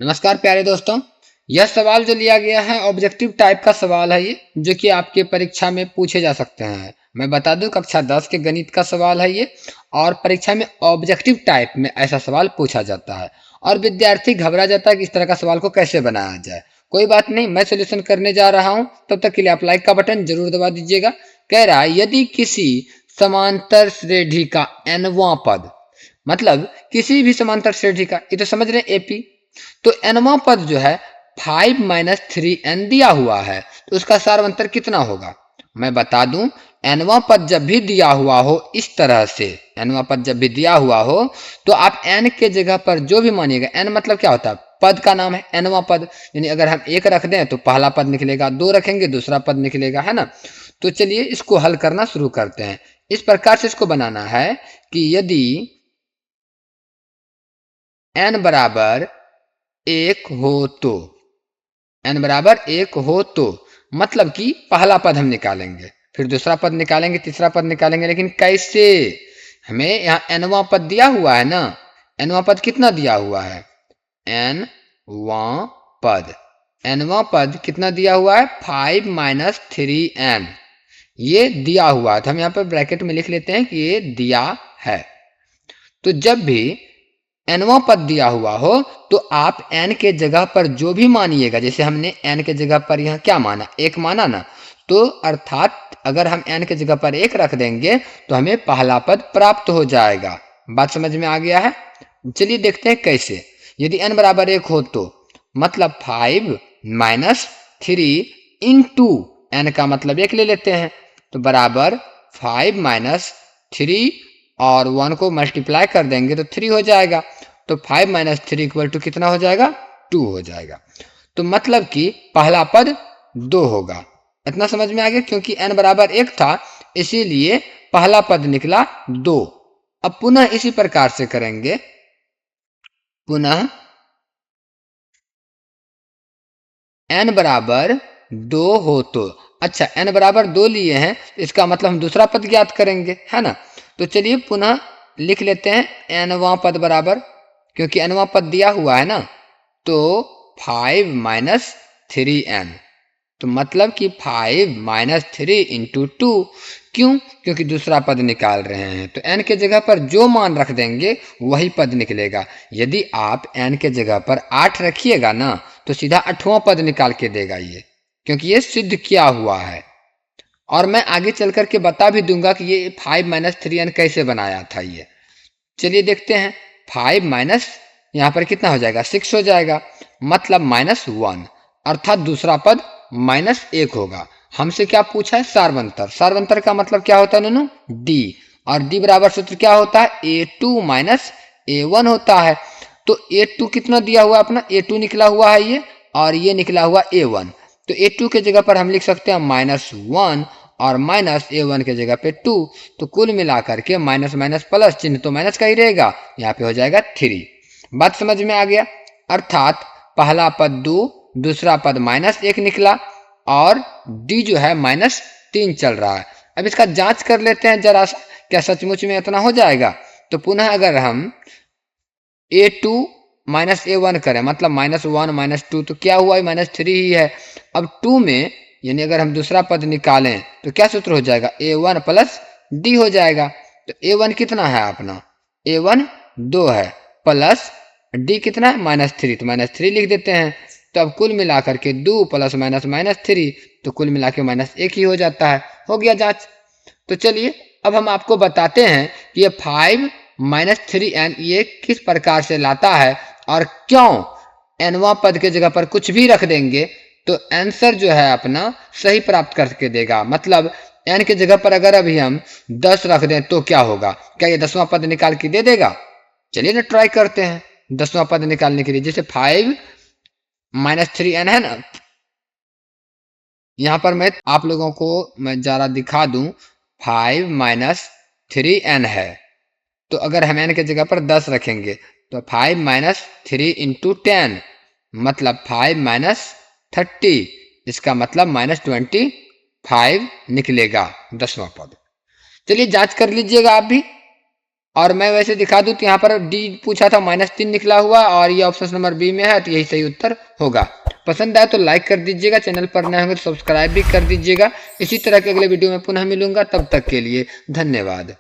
नमस्कार प्यारे दोस्तों। यह सवाल जो लिया गया है ऑब्जेक्टिव टाइप का सवाल है ये, जो कि आपके परीक्षा में पूछे जा सकते हैं। मैं बता दूं कक्षा 10 के गणित का सवाल है ये, और परीक्षा में ऑब्जेक्टिव टाइप में ऐसा सवाल पूछा जाता है और विद्यार्थी घबरा जाता है कि इस तरह का सवाल को कैसे बनाया जाए। कोई बात नहीं, मैं सोल्यूशन करने जा रहा हूं। तब तक के लिए आप लाइक का बटन जरूर दबा दीजिएगा। कह रहा है यदि किसी समांतर श्रेणी का nवां पद, मतलब किसी भी समांतर श्रेणी का, ये तो समझ रहे हैं एपी, तो nवां पद जो है 5-3n दिया हुआ है, तो उसका सार्वंतर कितना होगा। मैं बता दूं, nवां पद जब भी दिया हुआ हो इस तरह से, nवां पद जब भी दिया हुआ हो तो आप n के जगह पर जो भी मानिएगा, n मतलब क्या होता है, पद का नाम है nवां पद। यानी अगर हम 1 रख दें तो पहला पद निकलेगा, 2 रखेंगे दूसरा पद निकलेगा, है ना। तो चलिए इसको हल करना शुरू करते हैं। इस प्रकार से इसको बनाना है कि यदि n बराबर 1 हो तो, n बराबर 1 हो तो मतलब कि पहला पद हम निकालेंगे, फिर दूसरा पद निकालेंगे, तीसरा पद निकालेंगे, लेकिन कैसे। हमें यहाँ nवां पद दिया हुआ है ना, nवां पद कितना दिया हुआ है, nवां पद, nवां पद कितना दिया हुआ है, 5-3n, ये दिया हुआ है। तो हम यहाँ पर ब्रैकेट में लिख लेते हैं कि ये दिया है। तो जब भी nवां पद दिया हुआ हो तो आप n के जगह पर जो भी मानिएगा, जैसे हमने n के जगह पर यहाँ क्या माना, 1 माना ना, तो अर्थात अगर हम n के जगह पर 1 रख देंगे तो हमें पहला पद प्राप्त हो जाएगा। बात समझ में आ गया है। चलिए देखते हैं कैसे। यदि n बराबर 1 हो तो मतलब 5-3 इंटू n का मतलब 1 ले लेते हैं, तो बराबर 5-3 और 1 को मल्टीप्लाई कर देंगे तो 3 हो जाएगा। तो 5-3 इक्वल टू कितना हो जाएगा, 2 हो जाएगा। तो मतलब कि पहला पद 2 होगा। इतना समझ में आ गया, क्योंकि n बराबर 1 था इसीलिए पहला पद निकला 2। अब पुनः इसी प्रकार से करेंगे, पुनः n बराबर 2 हो तो, अच्छा n बराबर 2 लिए हैं तो इसका मतलब हम दूसरा पद ज्ञात करेंगे, है ना। तो चलिए पुनः लिख लेते हैं nवां पद बराबर, क्योंकि nवां पद दिया हुआ है ना, तो 5-3n, तो मतलब कि 5-3 इंटू 2। क्यों, क्योंकि दूसरा पद निकाल रहे हैं तो n के जगह पर जो मान रख देंगे वही पद निकलेगा। यदि आप n के जगह पर 8 रखिएगा ना तो सीधा 8वां पद निकाल के देगा ये, क्योंकि ये सिद्ध किया हुआ है। और मैं आगे चल करके बता भी दूंगा कि ये 5-3n कैसे बनाया था ये। चलिए देखते हैं। 5 माइनस यहाँ पर कितना हो जाएगा, 6 हो जाएगा, मतलब -1, अर्थात दूसरा पद -1 होगा। हमसे क्या पूछा है, सार्वंतर। सार्वंतर का मतलब क्या होता है नूनू, d, और d बराबर सूत्र क्या होता है, a2 माइनस a1 होता है। तो a2 कितना दिया हुआ अपना, a2 निकला हुआ है ये, और ये निकला हुआ a1। तो a2 के जगह पर हम लिख सकते हैं -1 और -a1 के जगह पे 2। तो कुल मिलाकर के माइनस माइनस प्लस, चिन्ह तो माइनस का ही रहेगा, यहाँ पे हो जाएगा 3। बात समझ में आ गया। अर्थात पहला पद 2, दूसरा पद -1 निकला, और d जो है -3 चल रहा है। अब इसका जांच कर लेते हैं जरा सा, क्या सचमुच में इतना हो जाएगा। तो पुनः अगर हम a2 माइनस a1 करें, मतलब -1 -2, तो क्या हुआ, -3 ही है। अब 2 में यानी अगर हम दूसरा पद निकालें तो क्या सूत्र हो जाएगा, a1 प्लस d हो जाएगा। तो a1 कितना है अपना, a1 2 है, प्लस d कितना है, -3, तो -3 लिख देते हैं। तो अब कुल मिलाकर के 2 प्लस माइनस -3, तो कुल मिला के -1 ही हो जाता है। हो गया जांच। तो चलिए अब हम आपको बताते हैं कि ये 5-3n ये किस प्रकार से लाता है, और क्यों nवां पद के जगह पर कुछ भी रख देंगे तो आंसर जो है अपना सही प्राप्त करके देगा। मतलब n की जगह पर अगर अभी हम 10 रख दें तो क्या होगा, क्या ये 10वां पद निकाल के दे देगा। चलिए ना ट्राई करते हैं 10वां पद निकालने के लिए। जैसे 5-3n है ना, यहाँ पर मैं आप लोगों को मैं जरा दिखा दूं, 5-3n है, तो अगर हम n के जगह पर 10 रखेंगे तो 5-3 इंटू 10 मतलब 5-30, इसका मतलब -25 निकलेगा 10वां पद। चलिए जांच कर लीजिएगा आप भी। और मैं वैसे दिखा दूं तो यहाँ पर डी पूछा था -3 निकला हुआ और ये ऑप्शन नंबर बी में है, तो यही सही उत्तर होगा। पसंद आए तो लाइक कर दीजिएगा, चैनल पर नए होंगे तो सब्सक्राइब भी कर दीजिएगा। इसी तरह के अगले वीडियो में पुनः मिलूंगा, तब तक के लिए धन्यवाद।